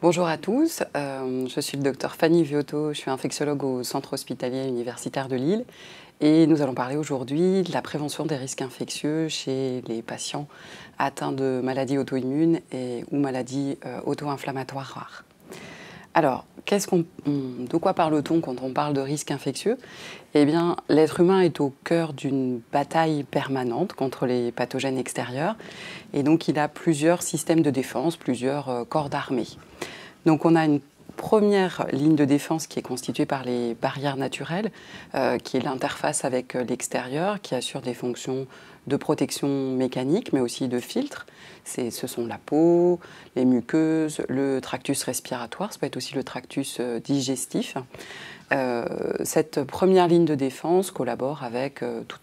Bonjour à tous, je suis le docteur Fanny Viotto, je suis infectiologue au Centre hospitalier universitaire de Lille et nous allons parler aujourd'hui de la prévention des risques infectieux chez les patients atteints de maladies auto-immunes ou maladies auto-inflammatoires rares. Alors, de quoi parle-t-on quand on parle de risques infectieux? Eh bien, l'être humain est au cœur d'une bataille permanente contre les pathogènes extérieurs et donc il a plusieurs systèmes de défense, plusieurs corps d'armée. Donc on a une première ligne de défense qui est constituée par les barrières naturelles, qui est l'interface avec l'extérieur, qui assure des fonctions de protection mécanique, mais aussi de filtre. Ce sont la peau, les muqueuses, le tractus respiratoire, ça peut être aussi le tractus digestif. Cette première ligne de défense collabore avec tout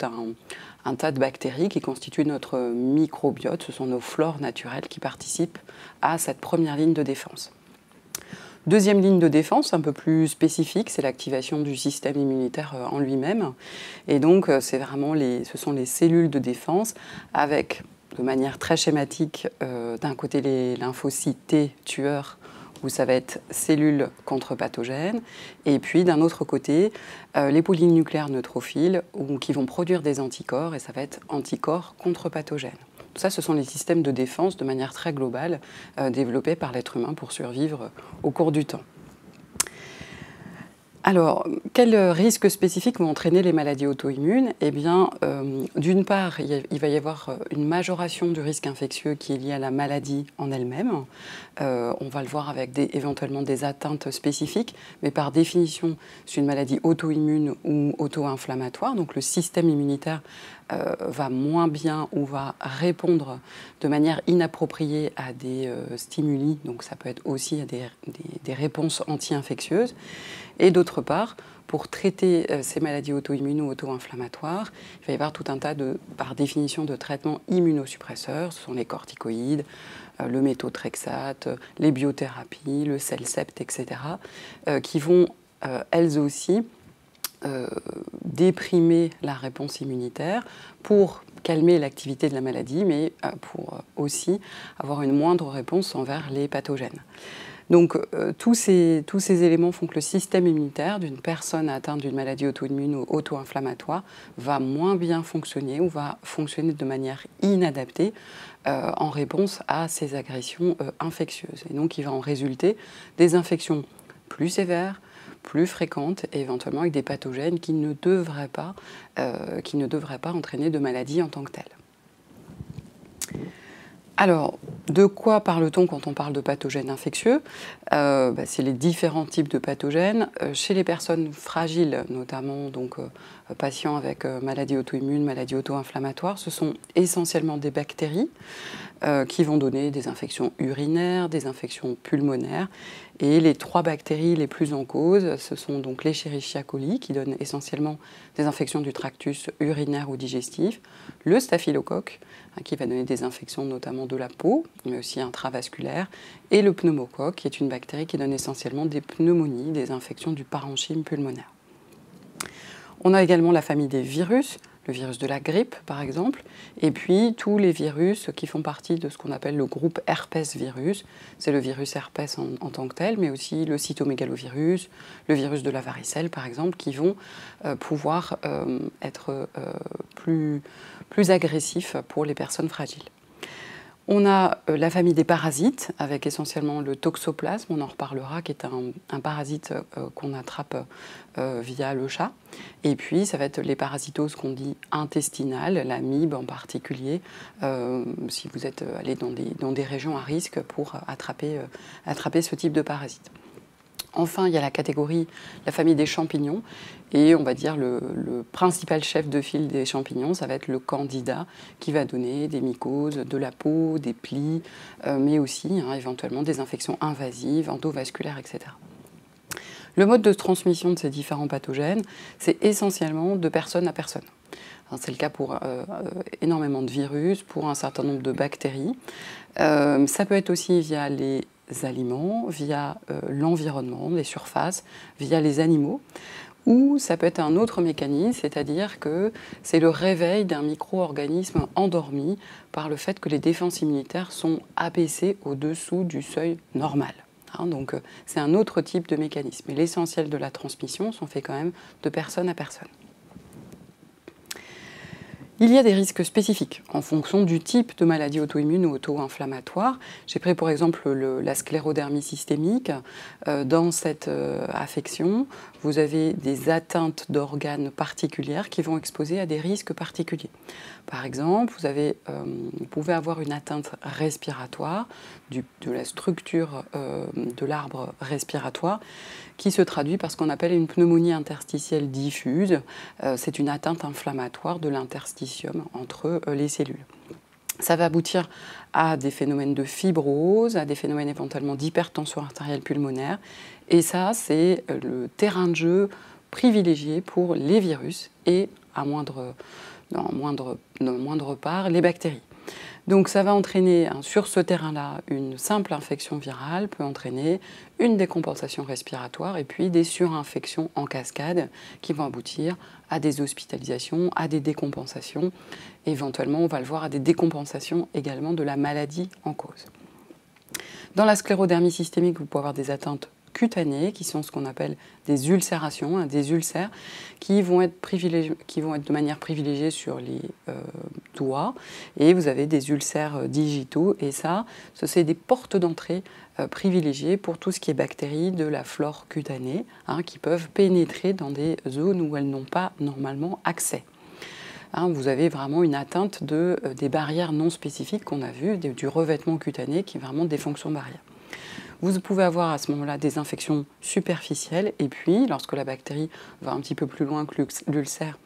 un tas de bactéries qui constituent notre microbiote. Ce sont nos flores naturelles qui participent à cette première ligne de défense. Deuxième ligne de défense, un peu plus spécifique, c'est l'activation du système immunitaire en lui-même. Et donc, ce sont les cellules de défense avec, de manière très schématique, d'un côté les lymphocytes T tueurs, où ça va être cellules contre pathogènes, et puis d'un autre côté, les polynucléaires neutrophiles, qui vont produire des anticorps, et ça va être anticorps contre pathogènes. Tout ça, ce sont les systèmes de défense de manière très globale développés par l'être humain pour survivre au cours du temps. Alors, quels risques spécifiques vont entraîner les maladies auto-immunes? Eh bien, d'une part, il va y avoir une majoration du risque infectieux qui est liée à la maladie en elle-même. On va le voir avec éventuellement des atteintes spécifiques, mais par définition, c'est une maladie auto-immune ou auto-inflammatoire. Donc, le système immunitaire va moins bien ou va répondre de manière inappropriée à des stimuli. Donc, ça peut être aussi à des réponses anti-infectieuses. Et d'autre part, pour traiter ces maladies auto-immunes ou auto-inflammatoires, il va y avoir tout un tas par définition, de traitements immunosuppresseurs. Ce sont les corticoïdes, le méthotrexate, les biothérapies, le Celcept, etc., qui vont, elles aussi, déprimer la réponse immunitaire pour calmer l'activité de la maladie, mais pour aussi avoir une moindre réponse envers les pathogènes. Donc tous ces éléments font que le système immunitaire d'une personne atteinte d'une maladie auto-immune ou auto-inflammatoire va moins bien fonctionner ou va fonctionner de manière inadaptée en réponse à ces agressions infectieuses. Et donc il va en résulter des infections plus sévères, plus fréquentes et éventuellement avec des pathogènes qui ne devraient pas entraîner de maladie en tant que telle. Alors, de quoi parle-t-on quand on parle de pathogènes infectieux? C'est les différents types de pathogènes. Chez les personnes fragiles, notamment patients avec maladie auto-immune, maladie auto-inflammatoire, ce sont essentiellement des bactéries qui vont donner des infections urinaires, des infections pulmonaires. Et les trois bactéries les plus en cause, ce sont donc l'Escherichia coli, qui donne essentiellement des infections du tractus urinaire ou digestif, le staphylocoque, qui va donner des infections notamment de la peau, mais aussi intravasculaires, et le pneumocoque, qui est une bactérie qui donne essentiellement des pneumonies, des infections du parenchyme pulmonaire. On a également la famille des virus, le virus de la grippe par exemple, et puis tous les virus qui font partie de ce qu'on appelle le groupe herpès virus. C'est le virus herpès en tant que tel, mais aussi le cytomégalovirus, le virus de la varicelle par exemple, qui vont pouvoir être plus agressifs pour les personnes fragiles. On a la famille des parasites, avec essentiellement le toxoplasme, on en reparlera, qui est un parasite qu'on attrape via le chat. Et puis, ça va être les parasitoses qu'on dit intestinales, l'amibe en particulier, si vous êtes allé dans des régions à risque pour attraper ce type de parasite. Enfin, il y a la famille des champignons, et on va dire le principal chef de file des champignons, ça va être le candida, qui va donner des mycoses de la peau, des plis, mais aussi éventuellement des infections invasives, endovasculaires, etc. Le mode de transmission de ces différents pathogènes, c'est essentiellement de personne à personne. C'est le cas pour énormément de virus, pour un certain nombre de bactéries. Ça peut être aussi via les aliments, via l'environnement, les surfaces, via les animaux, ou ça peut être un autre mécanisme, c'est-à-dire que c'est le réveil d'un micro-organisme endormi par le fait que les défenses immunitaires sont abaissées au-dessous du seuil normal. Donc c'est un autre type de mécanisme. Mais l'essentiel de la transmission sont faits quand même de personne à personne. Il y a des risques spécifiques en fonction du type de maladie auto-immune ou auto-inflammatoire. J'ai pris pour exemple la sclérodermie systémique. Dans cette affection, vous avez des atteintes d'organes particulières qui vont exposer à des risques particuliers. Par exemple, vous pouvez avoir une atteinte respiratoire de la structure de l'arbre respiratoire qui se traduit par ce qu'on appelle une pneumonie interstitielle diffuse. C'est une atteinte inflammatoire de l'interstitium entre les cellules. Ça va aboutir à des phénomènes de fibrose, à des phénomènes éventuellement d'hypertension artérielle pulmonaire. Et ça, c'est le terrain de jeu privilégié pour les virus et, dans moindre part, les bactéries. Donc ça va entraîner, sur ce terrain-là, une simple infection virale peut entraîner une décompensation respiratoire et puis des surinfections en cascade qui vont aboutir à des hospitalisations, à des décompensations. Et éventuellement, on va le voir, à des décompensations également de la maladie en cause. Dans la sclérodermie systémique, vous pouvez avoir des atteintes cutanées, qui sont ce qu'on appelle des ulcérations, des ulcères, qui vont être de manière privilégiée sur les doigts, et vous avez des ulcères digitaux, et ça, c'est des portes d'entrée privilégiées pour tout ce qui est bactéries de la flore cutanée, qui peuvent pénétrer dans des zones où elles n'ont pas normalement accès. Vous avez vraiment une atteinte des barrières non spécifiques qu'on a vues, du revêtement cutané, qui est vraiment des fonctions barrières. Vous pouvez avoir à ce moment-là des infections superficielles et puis, lorsque la bactérie va un petit peu plus loin que l'ulcère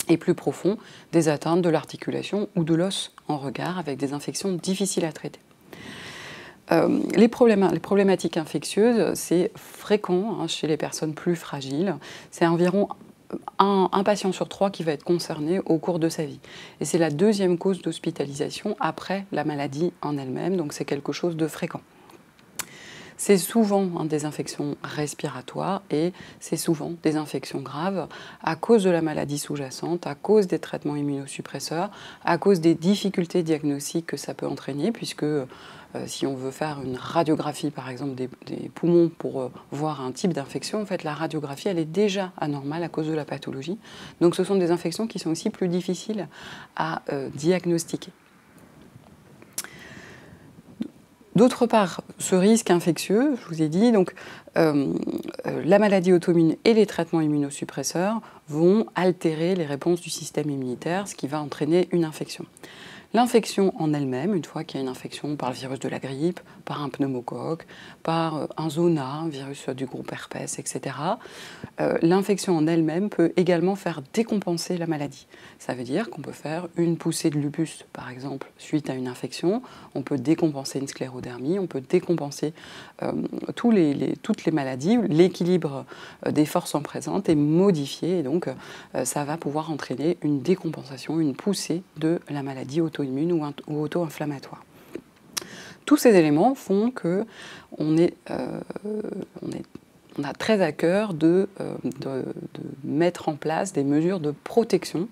et plus profond, des atteintes de l'articulation ou de l'os en regard avec des infections difficiles à traiter. Les problématiques infectieuses, c'est fréquent chez les personnes plus fragiles. C'est environ un patient sur 3 qui va être concerné au cours de sa vie. Et c'est la deuxième cause d'hospitalisation après la maladie en elle-même, donc c'est quelque chose de fréquent. C'est souvent des infections respiratoires et c'est souvent des infections graves à cause de la maladie sous-jacente, à cause des traitements immunosuppresseurs, à cause des difficultés diagnostiques que ça peut entraîner, puisque si on veut faire une radiographie, par exemple, des poumons pour voir un type d'infection, en fait, la radiographie, elle est déjà anormale à cause de la pathologie. Donc ce sont des infections qui sont aussi plus difficiles à diagnostiquer. D'autre part, ce risque infectieux, je vous ai dit, donc, la maladie auto-immune et les traitements immunosuppresseurs vont altérer les réponses du système immunitaire, ce qui va entraîner une infection. L'infection en elle-même, une fois qu'il y a une infection par le virus de la grippe, par un pneumocoque, par un zona, un virus du groupe herpès, etc., l'infection en elle-même peut également faire décompenser la maladie. Ça veut dire qu'on peut faire une poussée de lupus, par exemple, suite à une infection, on peut décompenser une sclérodermie, on peut décompenser toutes les maladies, l'équilibre des forces en présence est modifié, et donc ça va pouvoir entraîner une décompensation, une poussée de la maladie auto-immune ou auto-inflammatoire. Tous ces éléments font qu'on a très à cœur de mettre en place des mesures de protection,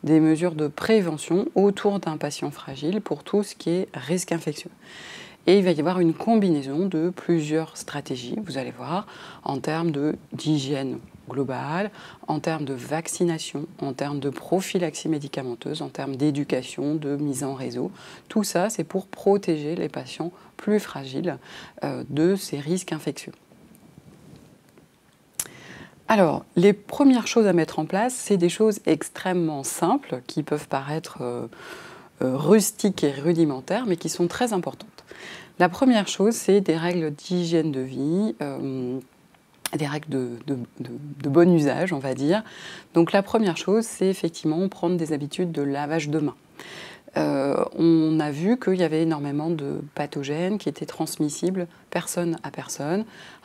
des mesures de prévention autour d'un patient fragile pour tout ce qui est risque infectieux. Et il va y avoir une combinaison de plusieurs stratégies, vous allez voir, en termes d'hygiène globale, en termes de vaccination, en termes de prophylaxie médicamenteuse, en termes d'éducation, de mise en réseau. Tout ça, c'est pour protéger les patients plus fragiles de ces risques infectieux. Alors, les premières choses à mettre en place, c'est des choses extrêmement simples qui peuvent paraître rustiques et rudimentaires, mais qui sont très importantes. La première chose, c'est des règles d'hygiène de vie, des règles de bon usage, on va dire. Donc la première chose, c'est effectivement prendre des habitudes de lavage de mains. On a vu qu'il y avait énormément de pathogènes qui étaient transmissibles personne à personne.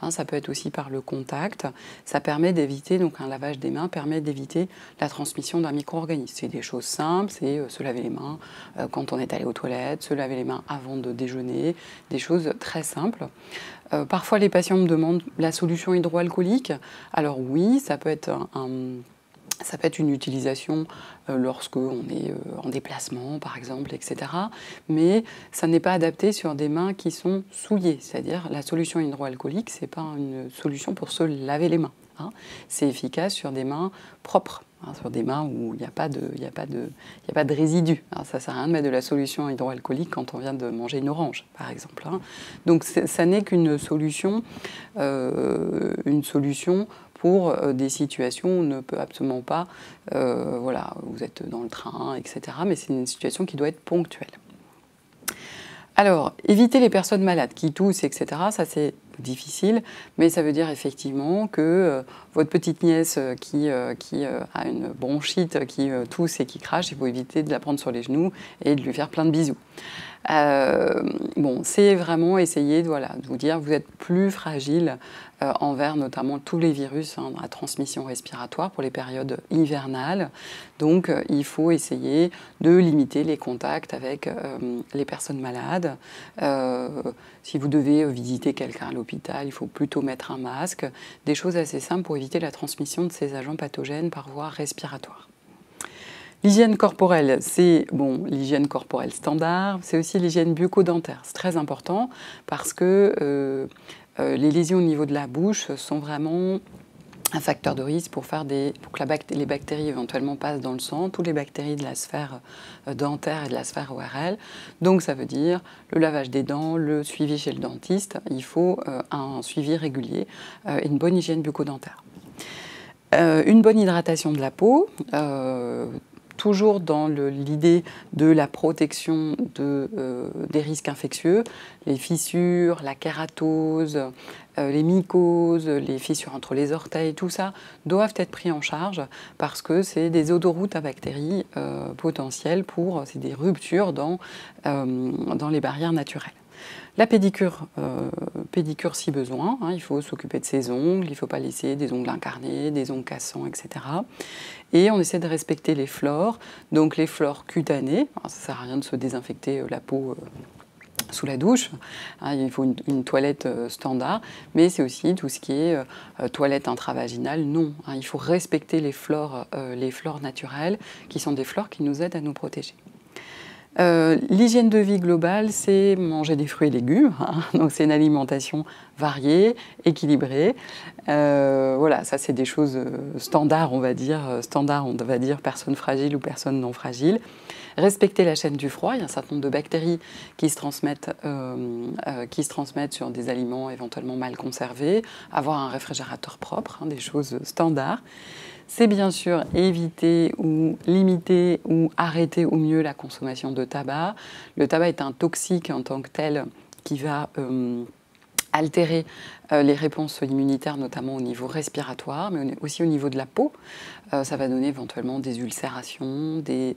Ça peut être aussi par le contact. Ça permet d'éviter, donc un lavage des mains permet d'éviter la transmission d'un micro-organisme. C'est des choses simples, c'est se laver les mains quand on est allé aux toilettes, se laver les mains avant de déjeuner, des choses très simples. Parfois les patients me demandent la solution hydroalcoolique. Alors oui, ça peut être Ça peut être une utilisation lorsqu'on est en déplacement, par exemple, etc. Mais ça n'est pas adapté sur des mains qui sont souillées. C'est-à-dire, la solution hydroalcoolique, ce n'est pas une solution pour se laver les mains. Hein. C'est efficace sur des mains propres, hein, sur des mains où il n'y a pas de résidus. Alors, ça ne sert à rien de mettre de la solution hydroalcoolique quand on vient de manger une orange, par exemple. Hein. Donc, ça n'est qu'une solution, pour des situations où on ne peut absolument pas, voilà, vous êtes dans le train, etc. Mais c'est une situation qui doit être ponctuelle. Alors, éviter les personnes malades qui toussent, etc., ça c'est difficile, mais ça veut dire effectivement que votre petite nièce qui a une bronchite, qui tousse et qui crache, il faut éviter de la prendre sur les genoux et de lui faire plein de bisous. Bon, c'est vraiment essayer de vous dire vous êtes plus fragile envers notamment tous les virus à transmission respiratoire pour les périodes hivernales. Donc il faut essayer de limiter les contacts avec les personnes malades. Si vous devez visiter quelqu'un à l'hôpital, il faut plutôt mettre un masque. Des choses assez simples pour éviter la transmission de ces agents pathogènes par voie respiratoire. L'hygiène corporelle, c'est l'hygiène corporelle standard, c'est aussi l'hygiène bucco-dentaire. C'est très important parce que les lésions au niveau de la bouche sont vraiment un facteur de risque pour que les bactéries éventuellement passent dans le sang, toutes les bactéries de la sphère dentaire et de la sphère ORL. Donc ça veut dire le lavage des dents, le suivi chez le dentiste, il faut un suivi régulier et une bonne hygiène bucco-dentaire. Une bonne hydratation de la peau, toujours dans l'idée de la protection des risques infectieux, les fissures, la kératose, les mycoses, les fissures entre les orteils, tout ça doivent être pris en charge parce que c'est des odoroutes à bactéries potentielles c'est des ruptures dans les barrières naturelles. La pédicure si besoin, hein, il faut s'occuper de ses ongles, il ne faut pas laisser des ongles incarnés, des ongles cassants, etc. Et on essaie de respecter les flores, donc les flores cutanées, alors, ça ne sert à rien de se désinfecter la peau sous la douche, hein, il faut une toilette standard, mais c'est aussi tout ce qui est toilette intravaginale, non. Hein, il faut respecter les flores naturelles, qui sont des flores qui nous aident à nous protéger. L'hygiène de vie globale, c'est manger des fruits et légumes, hein, donc c'est une alimentation variée, équilibrée. Voilà, ça c'est des choses standards, on va dire, personnes fragiles ou personnes non fragiles. Respecter la chaîne du froid, il y a un certain nombre de bactéries qui se transmettent sur des aliments éventuellement mal conservés, avoir un réfrigérateur propre, hein, des choses standards. C'est bien sûr éviter ou limiter ou arrêter au mieux la consommation de tabac. Le tabac est un toxique en tant que tel qui va altérer les réponses immunitaires, notamment au niveau respiratoire, mais aussi au niveau de la peau. Ça va donner éventuellement des ulcérations, des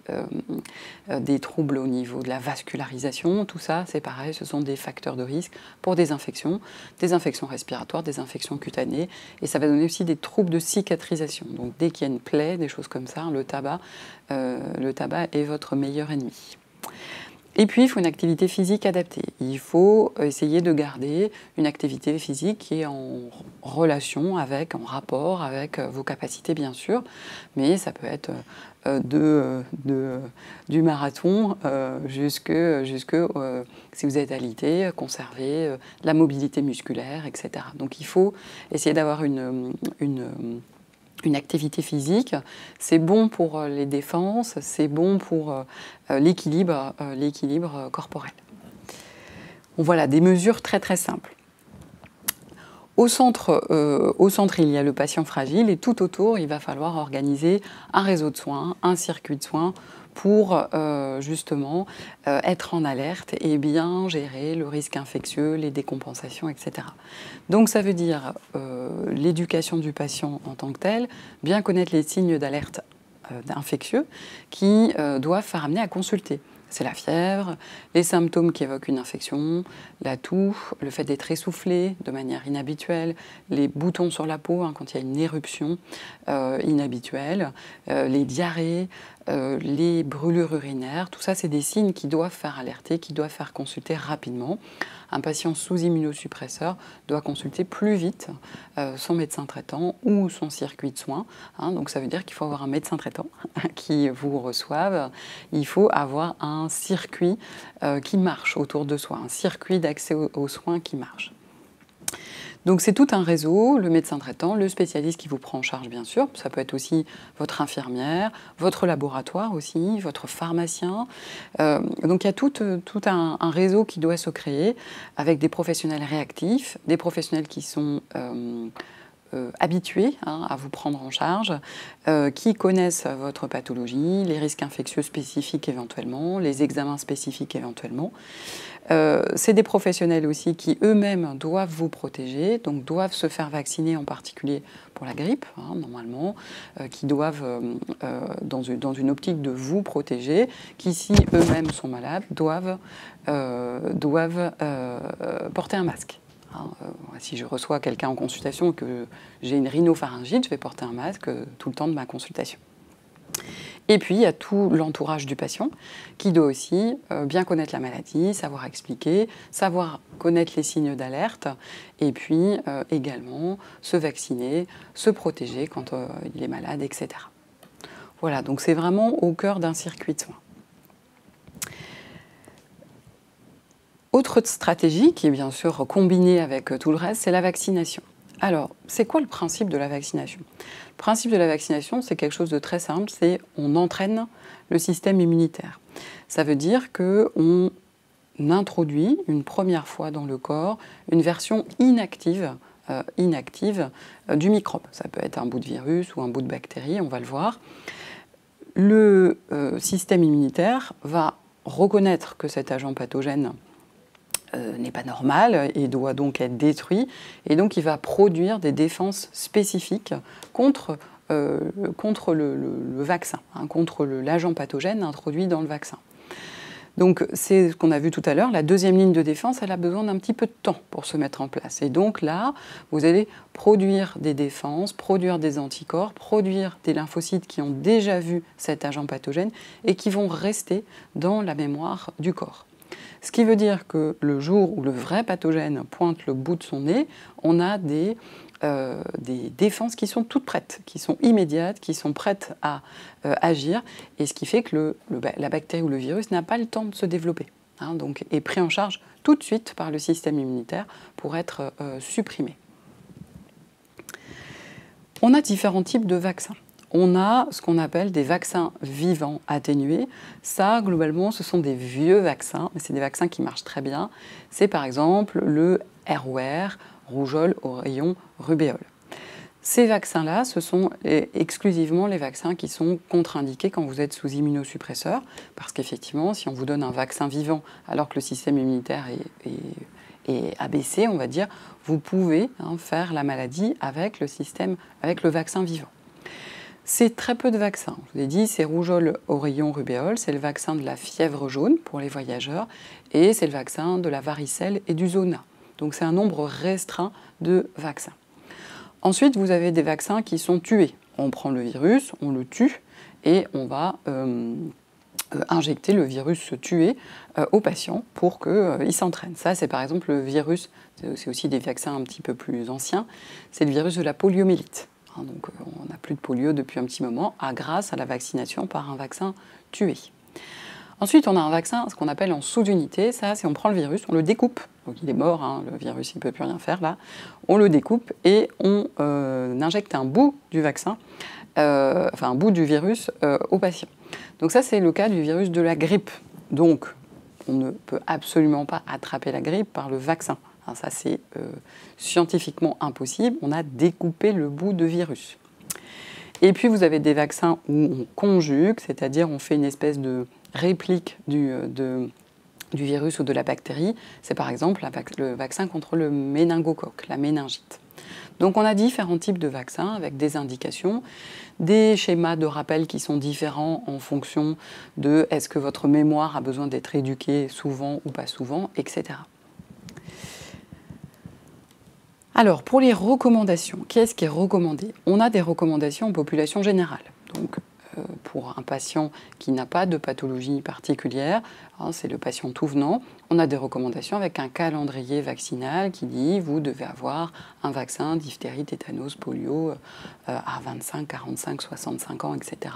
troubles au niveau de la vascularisation. Tout ça, c'est pareil, ce sont des facteurs de risque pour des infections respiratoires, des infections cutanées, et ça va donner aussi des troubles de cicatrisation. Donc dès qu'il y a une plaie, des choses comme ça, le tabac est votre meilleur ennemi. Et puis, il faut une activité physique adaptée. Il faut essayer de garder une activité physique qui est en rapport avec vos capacités, bien sûr, mais ça peut être du marathon jusque si vous êtes alité, conserver de la mobilité musculaire, etc. Donc, il faut essayer d'avoir une activité physique, c'est bon pour les défenses, c'est bon pour l'équilibre corporel. Bon, voilà, des mesures très très simples. Au centre, il y a le patient fragile et tout autour, il va falloir organiser un réseau de soins, un circuit de soins pour justement être en alerte et bien gérer le risque infectieux, les décompensations, etc. Donc ça veut dire l'éducation du patient en tant que tel, bien connaître les signes d'alerte infectieux qui doivent faire amener à consulter. C'est la fièvre, les symptômes qui évoquent une infection, la toux, le fait d'être essoufflé de manière inhabituelle, les boutons sur la peau quand il y a une éruption inhabituelle, les diarrhées, les brûlures urinaires, tout ça c'est des signes qui doivent faire alerter, qui doivent faire consulter rapidement. Un patient sous immunosuppresseur doit consulter plus vite son médecin traitant ou son circuit de soins. Donc ça veut dire qu'il faut avoir un médecin traitant qui vous reçoive. Il faut avoir un circuit qui marche autour de soi, un circuit d'accès aux soins qui marche. Donc c'est tout un réseau, le médecin traitant, le spécialiste qui vous prend en charge bien sûr, ça peut être aussi votre infirmière, votre laboratoire aussi, votre pharmacien. Donc il y a tout un réseau qui doit se créer avec des professionnels réactifs, des professionnels qui sont habitués à vous prendre en charge, qui connaissent votre pathologie, les risques infectieux spécifiques éventuellement, les examens spécifiques éventuellement. C'est des professionnels aussi qui eux-mêmes doivent vous protéger, donc doivent se faire vacciner en particulier pour la grippe, normalement, qui doivent, dans une optique de vous protéger, qui si eux-mêmes sont malades, doivent porter un masque. Si je reçois quelqu'un en consultation et que j'ai une rhinopharyngite, je vais porter un masque tout le temps de ma consultation. Et puis, il y a tout l'entourage du patient qui doit aussi bien connaître la maladie, savoir expliquer, savoir connaître les signes d'alerte et puis également se vacciner, se protéger quand il est malade, etc. Voilà, donc c'est vraiment au cœur d'un circuit de soins. Autre stratégie qui est bien sûr combinée avec tout le reste, c'est la vaccination. Alors, c'est quoi le principe de la vaccination? Le principe de la vaccination, c'est quelque chose de très simple, c'est on entraîne le système immunitaire. Ça veut dire qu'on introduit une première fois dans le corps une version inactive du microbe. Ça peut être un bout de virus ou un bout de bactérie, on va le voir. Le système immunitaire va reconnaître que cet agent pathogène n'est pas normal et doit donc être détruit. Et donc il va produire des défenses spécifiques contre le vaccin, contre l'agent pathogène introduit dans le vaccin. Donc c'est ce qu'on a vu tout à l'heure, la deuxième ligne de défense, elle a besoin d'un petit peu de temps pour se mettre en place. Et donc là, vous allez produire des défenses, produire des anticorps, produire des lymphocytes qui ont déjà vu cet agent pathogène et qui vont rester dans la mémoire du corps. Ce qui veut dire que le jour où le vrai pathogène pointe le bout de son nez, on a des défenses qui sont toutes prêtes, qui sont immédiates, qui sont prêtes à agir, et ce qui fait que la bactérie ou le virus n'a pas le temps de se développer, donc est pris en charge tout de suite par le système immunitaire pour être supprimé. On a différents types de vaccins. On a ce qu'on appelle des vaccins vivants atténués. Ça, globalement, ce sont des vieux vaccins, mais c'est des vaccins qui marchent très bien. C'est par exemple le ROR, rougeole, oreillon, rubéole. Ces vaccins-là, ce sont exclusivement les vaccins qui sont contre-indiqués quand vous êtes sous immunosuppresseur, parce qu'effectivement, si on vous donne un vaccin vivant alors que le système immunitaire est abaissé, on va dire, vous pouvez faire la maladie avec le vaccin vivant. C'est très peu de vaccins. Je vous ai dit, c'est rougeole, oreillon, rubéole, c'est le vaccin de la fièvre jaune pour les voyageurs, et c'est le vaccin de la varicelle et du zona. Donc c'est un nombre restreint de vaccins. Ensuite, vous avez des vaccins qui sont tués. On prend le virus, on le tue, et on va injecter le virus tué au patient pour qu'il s'entraîne. Ça, c'est par exemple le virus, c'est aussi des vaccins un petit peu plus anciens, c'est le virus de la poliomyélite. Donc on n'a plus de polio depuis un petit moment, grâce à la vaccination par un vaccin tué. Ensuite, on a un vaccin, ce qu'on appelle en sous-unité. Ça, c'est on prend le virus, on le découpe. Donc il est mort, le virus, il ne peut plus rien faire là. On le découpe et on injecte un bout du vaccin, un bout du virus au patient. Donc ça, c'est le cas du virus de la grippe. Donc, on ne peut absolument pas attraper la grippe par le vaccin. Ça, c'est scientifiquement impossible. On a découpé le bout de virus. Et puis, vous avez des vaccins où on conjugue, c'est-à-dire on fait une espèce de réplique du virus ou de la bactérie. C'est par exemple le vaccin contre le méningocoque, la méningite. Donc, on a différents types de vaccins avec des indications, des schémas de rappel qui sont différents en fonction de est-ce que votre mémoire a besoin d'être éduquée souvent ou pas souvent, etc. Alors, pour les recommandations, qu'est-ce qui est recommandé? On a des recommandations en population générale. Donc, pour un patient qui n'a pas de pathologie particulière, hein, c'est le patient tout venant, on a des recommandations avec un calendrier vaccinal qui dit vous devez avoir un vaccin diphtérie, tétanos, polio à 25, 45, 65 ans, etc.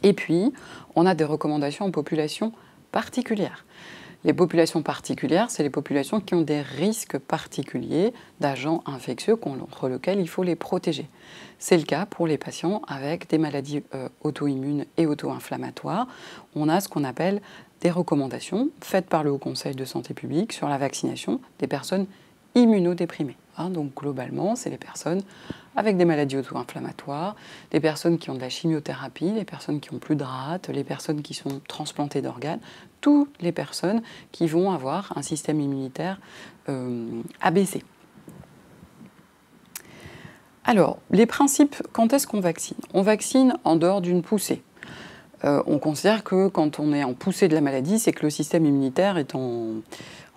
Et puis, on a des recommandations en population particulière. Les populations particulières, c'est les populations qui ont des risques particuliers d'agents infectieux contre lesquels il faut les protéger. C'est le cas pour les patients avec des maladies auto-immunes et auto-inflammatoires. On a ce qu'on appelle des recommandations faites par le Haut Conseil de santé publique sur la vaccination des personnes immunodéprimées. Hein, donc globalement, c'est les personnes avec des maladies auto-inflammatoires, des personnes qui ont de la chimiothérapie, les personnes qui ont plus de rate, les personnes qui sont transplantées d'organes, toutes les personnes qui vont avoir un système immunitaire abaissé. Alors, les principes, quand est-ce qu'on vaccine? On vaccine en dehors d'une poussée. On considère que quand on est en poussée de la maladie, c'est que le système immunitaire est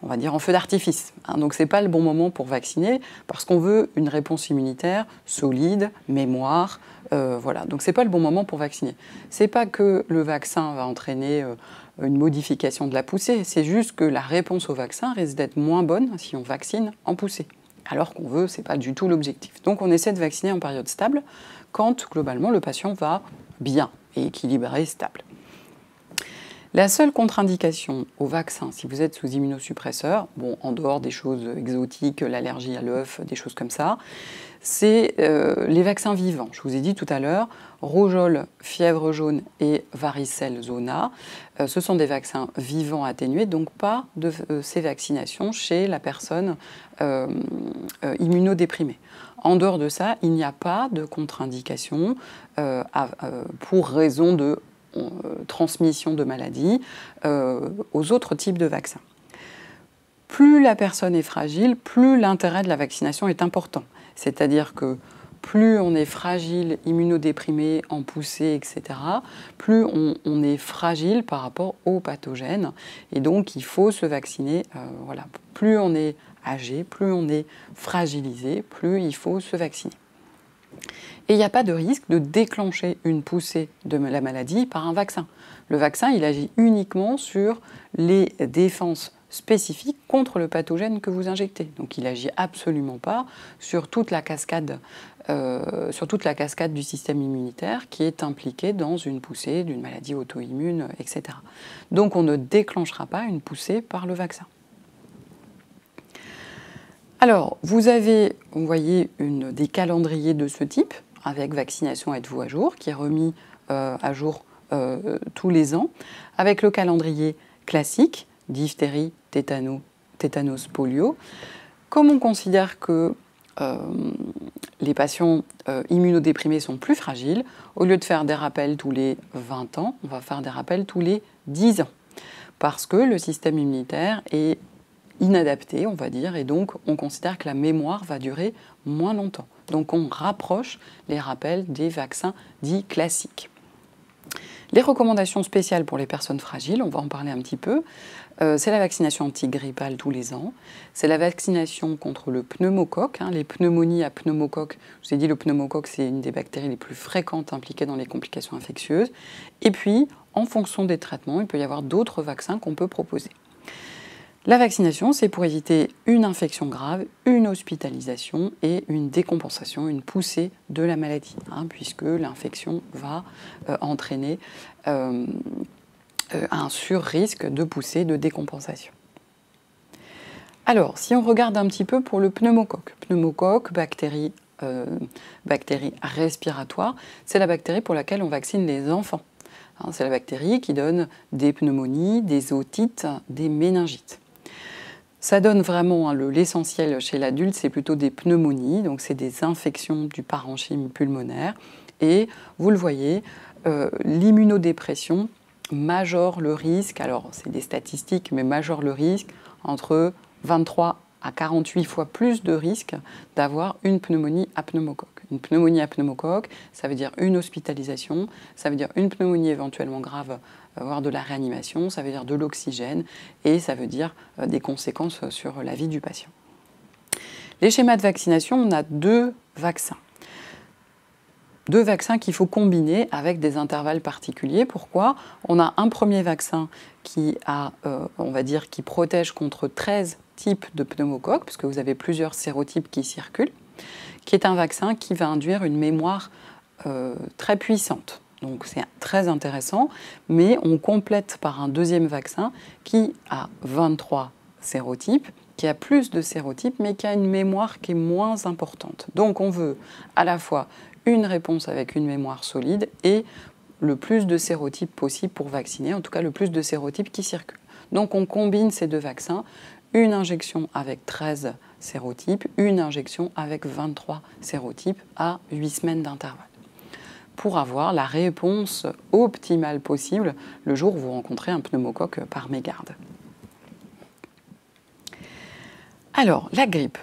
on va dire en feu d'artifice. Hein, donc ce n'est pas le bon moment pour vacciner parce qu'on veut une réponse immunitaire solide, mémoire, voilà. Donc ce n'est pas le bon moment pour vacciner. Ce n'est pas que le vaccin va entraîner une modification de la poussée, c'est juste que la réponse au vaccin risque d'être moins bonne si on vaccine en poussée. Alors qu'on veut, ce n'est pas du tout l'objectif. Donc on essaie de vacciner en période stable quand globalement le patient va bien et équilibré, stable. La seule contre-indication au vaccin, si vous êtes sous immunosuppresseur, bon, en dehors des choses exotiques, l'allergie à l'œuf, des choses comme ça, c'est les vaccins vivants. Je vous ai dit tout à l'heure, rougeole, fièvre jaune et varicelle zona, ce sont des vaccins vivants atténués, donc pas de ces vaccinations chez la personne immunodéprimée. En dehors de ça, il n'y a pas de contre-indication pour raison de transmission de maladies aux autres types de vaccins. Plus la personne est fragile, plus l'intérêt de la vaccination est important. C'est-à-dire que plus on est fragile, immunodéprimé, en poussée, etc., plus on est fragile par rapport aux pathogènes. Et donc, il faut se vacciner. Voilà. Plus on est âgé, plus on est fragilisé, plus il faut se vacciner. Et il n'y a pas de risque de déclencher une poussée de la maladie par un vaccin. Le vaccin, il agit uniquement sur les défenses spécifiques contre le pathogène que vous injectez. Donc il n'agit absolument pas sur toute la cascade du système immunitaire qui est impliquée dans une poussée d'une maladie auto-immune, etc. Donc on ne déclenchera pas une poussée par le vaccin. Alors, vous voyez des calendriers de ce type, avec Vaccination Êtes-vous à jour, qui est remis à jour tous les ans, avec le calendrier classique, diphtérie, tétanos, polio. Comme on considère que les patients immunodéprimés sont plus fragiles, au lieu de faire des rappels tous les 20 ans, on va faire des rappels tous les 10 ans, parce que le système immunitaire est inadapté, on va dire, et donc on considère que la mémoire va durer moins longtemps. Donc on rapproche les rappels des vaccins dits classiques. Les recommandations spéciales pour les personnes fragiles, on va en parler un petit peu, c'est la vaccination antigrippale tous les ans, c'est la vaccination contre le pneumocoque, les pneumonies à pneumocoque. Je vous ai dit, le pneumocoque, c'est une des bactéries les plus fréquentes impliquées dans les complications infectieuses. Et puis, en fonction des traitements, il peut y avoir d'autres vaccins qu'on peut proposer. La vaccination, c'est pour éviter une infection grave, une hospitalisation et une décompensation, une poussée de la maladie, puisque l'infection va entraîner un sur-risque de poussée, de décompensation. Alors, si on regarde un petit peu pour le pneumocoque, bactérie respiratoire, c'est la bactérie pour laquelle on vaccine les enfants. C'est la bactérie qui donne des pneumonies, des otites, des méningites. Ça donne vraiment l'essentiel chez l'adulte, c'est plutôt des pneumonies, donc c'est des infections du parenchyme pulmonaire. Et vous le voyez, l'immunodépression majore le risque, alors c'est des statistiques, mais majore le risque entre 23 à 48 fois plus de risque d'avoir une pneumonie à pneumocoque. Une pneumonie à pneumocoque, ça veut dire une hospitalisation, ça veut dire une pneumonie éventuellement grave, voire de la réanimation, ça veut dire de l'oxygène et ça veut dire des conséquences sur la vie du patient. Les schémas de vaccination, on a 2 vaccins. deux vaccins qu'il faut combiner avec des intervalles particuliers. Pourquoi? On a un premier vaccin qui a, on va dire, qui protège contre 13 types de pneumocoques, puisque vous avez plusieurs sérotypes qui circulent, qui est un vaccin qui va induire une mémoire très puissante. Donc c'est très intéressant, mais on complète par un deuxième vaccin qui a 23 sérotypes, qui a plus de sérotypes, mais qui a une mémoire qui est moins importante. Donc on veut à la fois une réponse avec une mémoire solide et le plus de sérotypes possible pour vacciner, en tout cas le plus de sérotypes qui circulent. Donc on combine ces deux vaccins, une injection avec 13 sérotypes, une injection avec 23 sérotypes à 8 semaines d'intervalle, pour avoir la réponse optimale possible le jour où vous rencontrez un pneumocoque par mégarde. Alors, la grippe.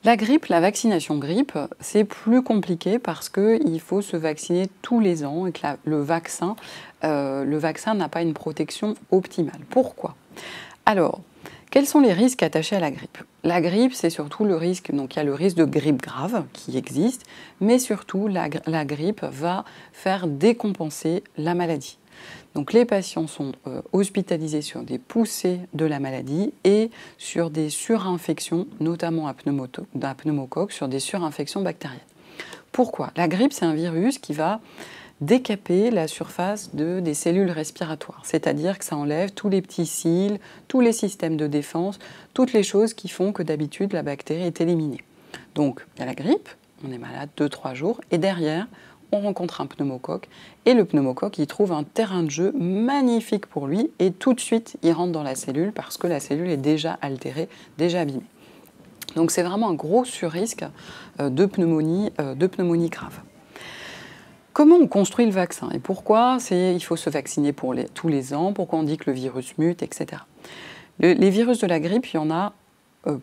La vaccination grippe, c'est plus compliqué parce qu'il faut se vacciner tous les ans et que le vaccin n'a pas une protection optimale. Pourquoi? Alors, quels sont les risques attachés à la grippe? La grippe, c'est surtout le risque, donc il y a le risque de grippe grave qui existe, mais surtout la grippe va faire décompenser la maladie. Donc les patients sont hospitalisés sur des poussées de la maladie et sur des surinfections, notamment à pneumocoque, sur des surinfections bactériennes. Pourquoi? La grippe, c'est un virus qui va décaper la surface des cellules respiratoires, c'est-à-dire que ça enlève tous les petits cils, tous les systèmes de défense, toutes les choses qui font que d'habitude la bactérie est éliminée. Donc il y a la grippe, on est malade 2-3 jours, et derrière on rencontre un pneumocoque, et le pneumocoque il trouve un terrain de jeu magnifique pour lui, et tout de suite il rentre dans la cellule parce que la cellule est déjà altérée, déjà abîmée. Donc c'est vraiment un gros surrisque de pneumonie grave. Comment on construit le vaccin et pourquoi il faut se vacciner tous les ans, pourquoi on dit que le virus mute, etc. Les virus de la grippe, il y en a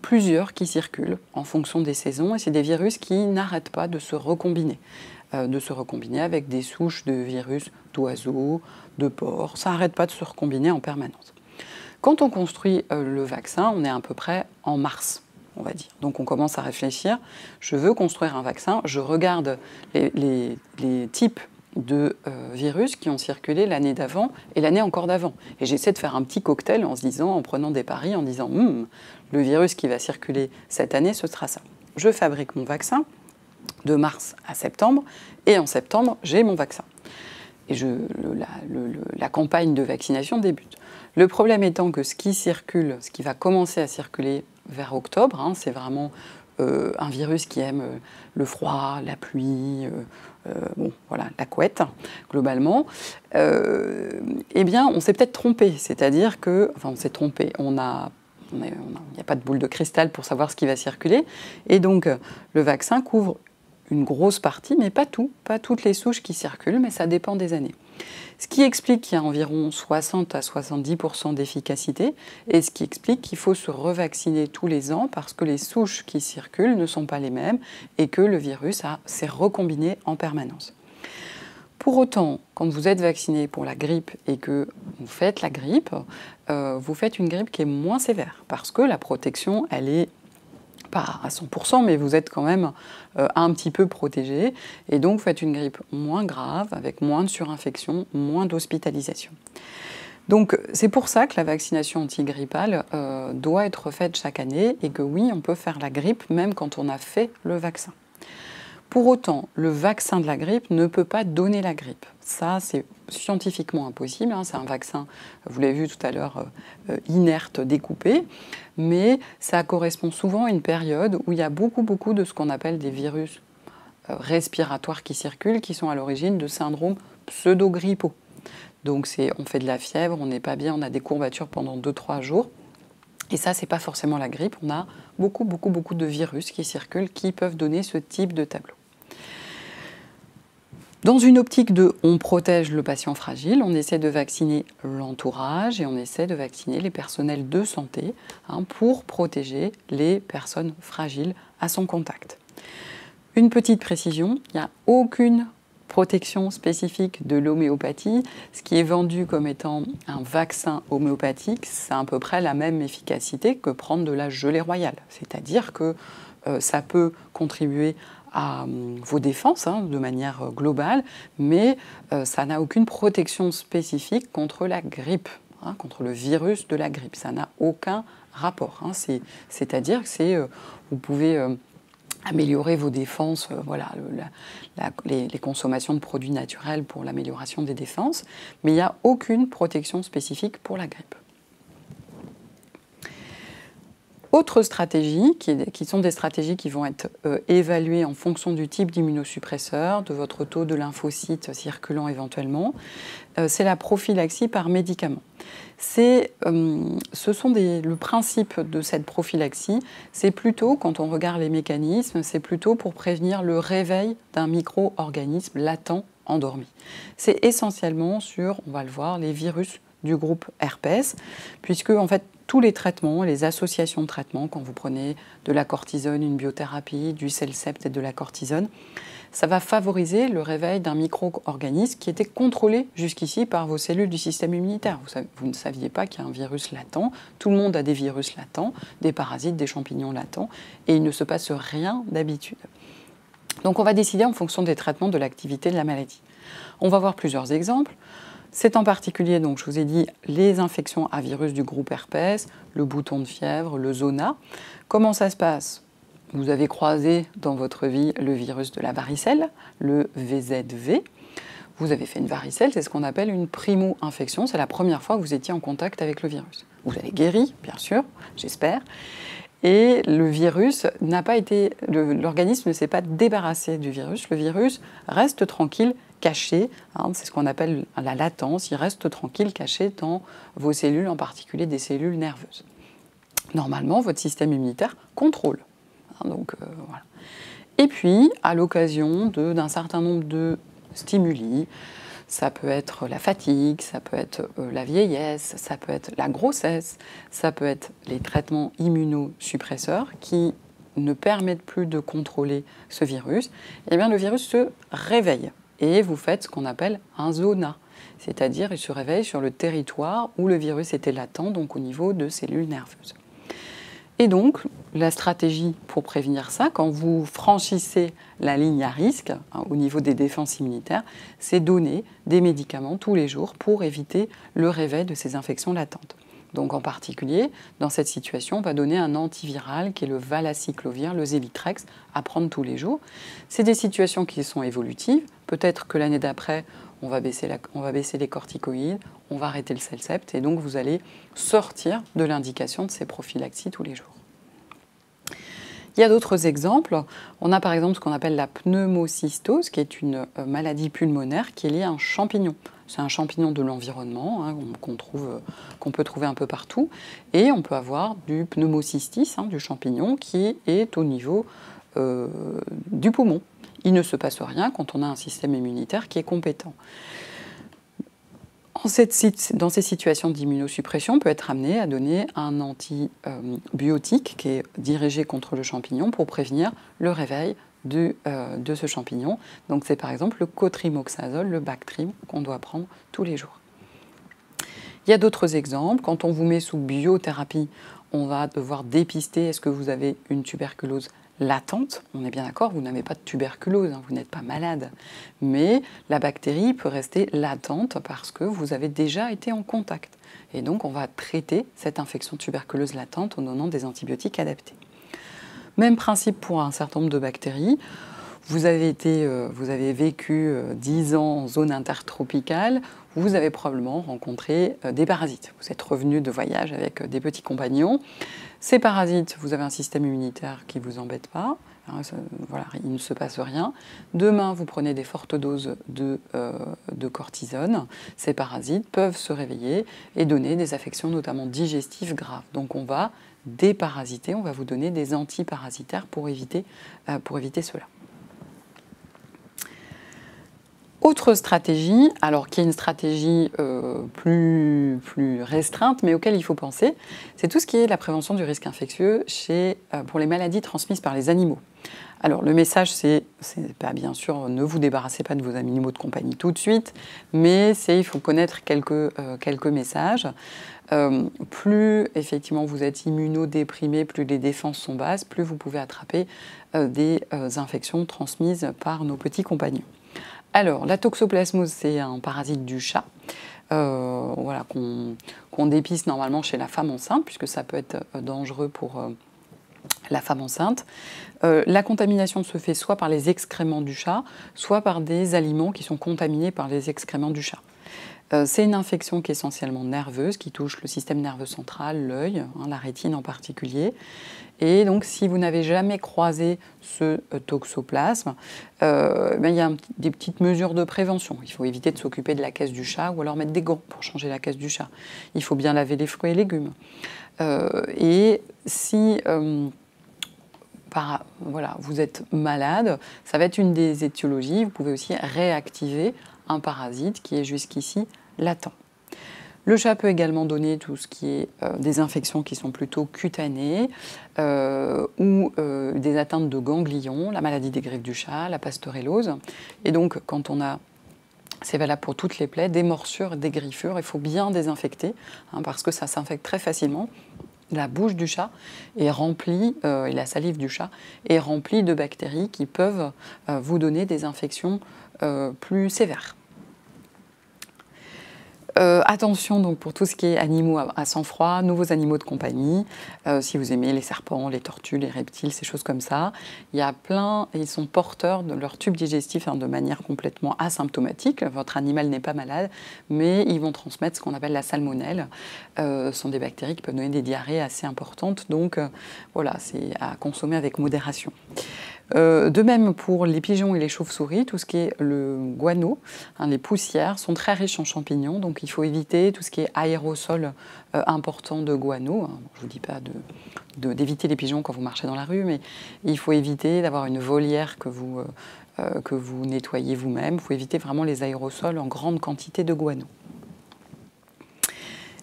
plusieurs qui circulent en fonction des saisons et c'est des virus qui n'arrêtent pas de se recombiner avec des souches de virus d'oiseaux, de porcs, ça n'arrête pas de se recombiner en permanence. Quand on construit le vaccin, on est à peu près en mars, on va dire. Donc on commence à réfléchir, je veux construire un vaccin, je regarde les types de virus qui ont circulé l'année d'avant et l'année encore d'avant. Et j'essaie de faire un petit cocktail en prenant des paris, en disant le virus qui va circuler cette année, ce sera ça. Je fabrique mon vaccin de mars à septembre, et en septembre, j'ai mon vaccin. Et la campagne de vaccination débute. Le problème étant que ce qui va commencer à circuler vers octobre, c'est vraiment un virus qui aime le froid, la pluie, la couette, globalement. Eh bien, on s'est peut-être trompé, c'est-à-dire que, on s'est trompé, il n'y a pas de boule de cristal pour savoir ce qui va circuler, et donc le vaccin couvre une grosse partie, mais pas toutes les souches qui circulent, mais ça dépend des années. Ce qui explique qu'il y a environ 60 à 70% d'efficacité, et ce qui explique qu'il faut se revacciner tous les ans parce que les souches qui circulent ne sont pas les mêmes et que le virus s'est recombiné en permanence. Pour autant, quand vous êtes vacciné pour la grippe et que vous faites la grippe, vous faites une grippe qui est moins sévère parce que la protection, elle est pas à 100%, mais vous êtes quand même un petit peu protégé. Et donc, vous faites une grippe moins grave, avec moins de surinfection, moins d'hospitalisation. Donc, c'est pour ça que la vaccination antigrippale doit être faite chaque année et que oui, on peut faire la grippe même quand on a fait le vaccin. Pour autant, le vaccin de la grippe ne peut pas donner la grippe. Ça, c'est scientifiquement impossible. C'est un vaccin, vous l'avez vu tout à l'heure, inerte, découpé. Mais ça correspond souvent à une période où il y a beaucoup de ce qu'on appelle des virus respiratoires qui circulent, qui sont à l'origine de syndromes pseudo-grippaux. Donc on fait de la fièvre, on n'est pas bien, on a des courbatures pendant 2-3 jours. Et ça, c'est pas forcément la grippe. On a beaucoup de virus qui circulent, qui peuvent donner ce type de tableau. Dans une optique de on protège le patient fragile, on essaie de vacciner l'entourage et on essaie de vacciner les personnels de santé pour protéger les personnes fragiles à son contact. Une petite précision, il n'y a aucune protection spécifique de l'homéopathie. Ce qui est vendu comme étant un vaccin homéopathique, c'est à peu près la même efficacité que prendre de la gelée royale. C'est-à-dire que ça peut contribuer à vos défenses de manière globale, mais ça n'a aucune protection spécifique contre la grippe, contre le virus de la grippe. Ça n'a aucun rapport. C'est-à-dire que vous pouvez améliorer vos défenses, les consommations de produits naturels pour l'amélioration des défenses, mais il n'y a aucune protection spécifique pour la grippe. Autres stratégies, qui sont des stratégies qui vont être évaluées en fonction du type d'immunosuppresseur, de votre taux de lymphocytes circulant éventuellement, c'est la prophylaxie par médicament. Le principe de cette prophylaxie, c'est plutôt, quand on regarde les mécanismes, c'est plutôt pour prévenir le réveil d'un micro-organisme latent endormi. C'est essentiellement sur, on va le voir, les virus du groupe herpès, puisque en fait tous les traitements, les associations de traitements, quand vous prenez de la cortisone, une biothérapie, du Cellcept et de la cortisone, ça va favoriser le réveil d'un micro-organisme qui était contrôlé jusqu'ici par vos cellules du système immunitaire. Vous ne saviez pas qu'il y a un virus latent, tout le monde a des virus latents, des parasites, des champignons latents, et il ne se passe rien d'habitude. Donc on va décider en fonction des traitements de l'activité de la maladie. On va voir plusieurs exemples. C'est en particulier, donc, je vous ai dit, les infections à virus du groupe herpès, le bouton de fièvre, le zona. Comment ça se passe? Vous avez croisé dans votre vie le virus de la varicelle, le VZV. Vous avez fait une varicelle, c'est ce qu'on appelle une primo-infection. C'est la première fois que vous étiez en contact avec le virus. Vous avez guéri, bien sûr, j'espère. Et le virus n'a pas été... L'organisme ne s'est pas débarrassé du virus. Le virus reste tranquille, caché, c'est ce qu'on appelle la latence, il reste tranquille, caché dans vos cellules, en particulier des cellules nerveuses. Normalement, votre système immunitaire contrôle. Voilà. Et puis, à l'occasion d'un certain nombre de stimuli, ça peut être la fatigue, ça peut être la vieillesse, ça peut être la grossesse, ça peut être les traitements immunosuppresseurs qui ne permettent plus de contrôler ce virus, eh bien le virus se réveille. Et vous faites ce qu'on appelle un zona, c'est-à-dire il se réveille sur le territoire où le virus était latent, donc au niveau de cellules nerveuses. Et donc, la stratégie pour prévenir ça, quand vous franchissez la ligne à risque, au niveau des défenses immunitaires, c'est donner des médicaments tous les jours pour éviter le réveil de ces infections latentes. Donc en particulier, dans cette situation, on va donner un antiviral qui est le valacyclovir, le Zelytrex, à prendre tous les jours. C'est des situations qui sont évolutives. Peut-être que l'année d'après, on va baisser les corticoïdes, on va arrêter le Cellcept, et donc vous allez sortir de l'indication de ces prophylaxies tous les jours. Il y a d'autres exemples. On a par exemple ce qu'on appelle la pneumocystose, qui est une maladie pulmonaire qui est liée à un champignon. C'est un champignon de l'environnement qu'on peut trouver un peu partout. Et on peut avoir du pneumocystis, du champignon, qui est au niveau du poumon. Il ne se passe rien quand on a un système immunitaire qui est compétent. Dans ces situations d'immunosuppression, on peut être amené à donner un antibiotique qui est dirigé contre le champignon pour prévenir le réveil de ce champignon. Donc c'est par exemple le cotrimoxazole, le Bactrim, qu'on doit prendre tous les jours. Il y a d'autres exemples. Quand on vous met sous biothérapie, on va devoir dépister est-ce que vous avez une tuberculose latente. On est bien d'accord, vous n'avez pas de tuberculose, vous n'êtes pas malade. Mais la bactérie peut rester latente parce que vous avez déjà été en contact. Et donc on va traiter cette infection tuberculeuse latente en donnant des antibiotiques adaptés. Même principe pour un certain nombre de bactéries. Vous avez vécu 10 ans en zone intertropicale, vous avez probablement rencontré des parasites. Vous êtes revenu de voyage avec des petits compagnons. Ces parasites, vous avez un système immunitaire qui ne vous embête pas, il ne se passe rien. Demain, vous prenez des fortes doses de cortisone. Ces parasites peuvent se réveiller et donner des affections notamment digestives graves. Donc on va déparasiter, on va vous donner des antiparasitaires pour éviter cela. Autre stratégie, alors qui est une stratégie plus restreinte, mais auquel il faut penser, c'est tout ce qui est la prévention du risque infectieux pour les maladies transmises par les animaux. Alors le message, c'est pas bien sûr, ne vous débarrassez pas de vos animaux de compagnie tout de suite, mais il faut connaître quelques messages. Plus effectivement vous êtes immunodéprimé, plus les défenses sont basses, plus vous pouvez attraper des infections transmises par nos petits compagnons. Alors, la toxoplasmose, c'est un parasite du chat, voilà, qu'on dépiste normalement chez la femme enceinte, puisque ça peut être dangereux pour la femme enceinte. La contamination se fait soit par les excréments du chat, soit par des aliments qui sont contaminés par les excréments du chat. C'est une infection qui est essentiellement nerveuse, qui touche le système nerveux central, l'œil, la rétine en particulier. Et donc, si vous n'avez jamais croisé ce toxoplasme, il y a des petites mesures de prévention. Il faut éviter de s'occuper de la caisse du chat ou alors mettre des gants pour changer la caisse du chat. Il faut bien laver les fruits et légumes. Et si voilà, vous êtes malade, ça va être une des étiologies. Vous pouvez aussi réactiver un parasite qui est jusqu'ici latent. Le chat peut également donner tout ce qui est des infections qui sont plutôt cutanées ou des atteintes de ganglions, la maladie des griffes du chat, la pasteurellose. Et donc, quand on a, c'est valable pour toutes les plaies, des morsures, des griffures, il faut bien désinfecter parce que ça s'infecte très facilement. La bouche du chat est remplie, et la salive du chat est remplie de bactéries qui peuvent vous donner des infections plus sévères. Attention donc pour tout ce qui est animaux à sang froid, nouveaux animaux de compagnie, si vous aimez les serpents, les tortues, les reptiles, ces choses comme ça. Il y a plein, et ils sont porteurs de leur tube digestif de manière complètement asymptomatique. Votre animal n'est pas malade, mais ils vont transmettre ce qu'on appelle la salmonelle. Ce sont des bactéries qui peuvent donner des diarrhées assez importantes, donc voilà, c'est à consommer avec modération. De même pour les pigeons et les chauves-souris, tout ce qui est le guano, les poussières, sont très riches en champignons, donc il faut éviter tout ce qui est aérosol important de guano. Je ne vous dis pas d'éviter les pigeons quand vous marchez dans la rue, mais il faut éviter d'avoir une volière que vous nettoyez vous-même. Il faut éviter vraiment les aérosols en grande quantité de guano.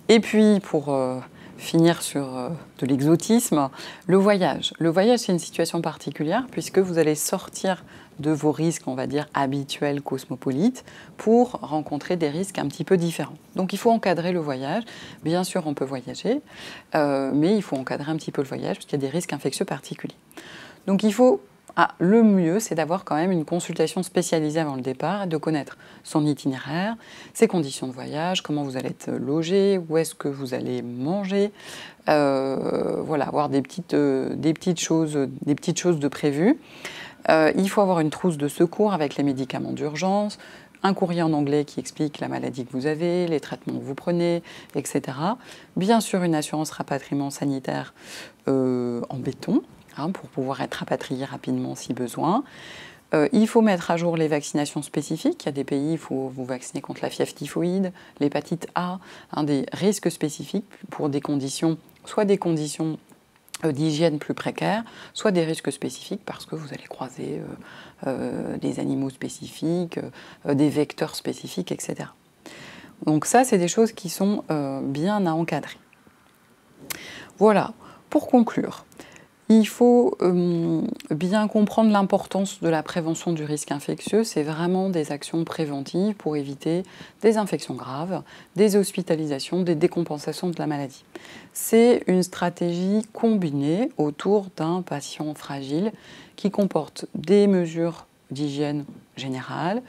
Et puis pour finir sur de l'exotisme, le voyage. Le voyage, c'est une situation particulière puisque vous allez sortir de vos risques, on va dire, habituels, cosmopolites, pour rencontrer des risques un petit peu différents. Donc il faut encadrer le voyage. Bien sûr, on peut voyager, mais il faut encadrer un petit peu le voyage parce qu'il y a des risques infectieux particuliers. Donc il faut... le mieux, c'est d'avoir quand même une consultation spécialisée avant le départ et de connaître son itinéraire, ses conditions de voyage, comment vous allez être logé, où est-ce que vous allez manger, voilà, avoir des petites choses de prévues. Il faut avoir une trousse de secours avec les médicaments d'urgence, un courrier en anglais qui explique la maladie que vous avez, les traitements que vous prenez, etc. Bien sûr, une assurance rapatriement sanitaire en béton, pour pouvoir être rapatrié rapidement si besoin. Il faut mettre à jour les vaccinations spécifiques. Il y a des pays, il faut vous vacciner contre la fièvre typhoïde, l'hépatite A, des risques spécifiques pour des conditions, soit des conditions d'hygiène plus précaires, soit des risques spécifiques parce que vous allez croiser des animaux spécifiques, des vecteurs spécifiques, etc. Donc ça, c'est des choses qui sont bien à encadrer. Voilà, pour conclure. Il faut bien comprendre l'importance de la prévention du risque infectieux. C'est vraiment des actions préventives pour éviter des infections graves, des hospitalisations, des décompensations de la maladie. C'est une stratégie combinée autour d'un patient fragile qui comporte des mesures d'hygiène générale,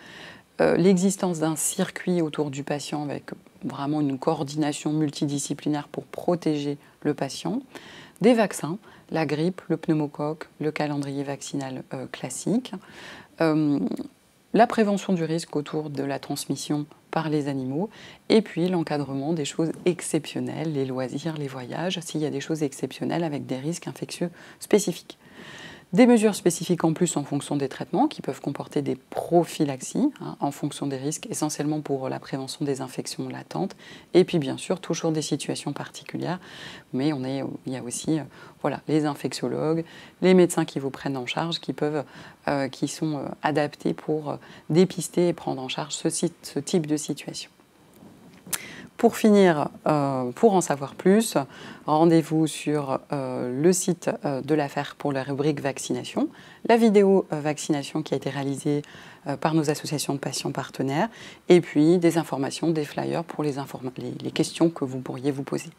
l'existence d'un circuit autour du patient avec vraiment une coordination multidisciplinaire pour protéger le patient, des vaccins, la grippe, le pneumocoque, le calendrier vaccinal classique, la prévention du risque autour de la transmission par les animaux, et puis l'encadrement des choses exceptionnelles, les loisirs, les voyages, s'il y a des choses exceptionnelles avec des risques infectieux spécifiques. Des mesures spécifiques en plus en fonction des traitements qui peuvent comporter des prophylaxies en fonction des risques, essentiellement pour la prévention des infections latentes. Et puis bien sûr, toujours des situations particulières, mais il y a aussi voilà, les infectiologues, les médecins qui vous prennent en charge, qui sont adaptés pour dépister et prendre en charge ce type de situation. Pour finir, pour en savoir plus, rendez-vous sur le site de l'AFER pour la rubrique vaccination, la vidéo vaccination qui a été réalisée par nos associations de patients partenaires, et puis des informations, des flyers pour les questions que vous pourriez vous poser.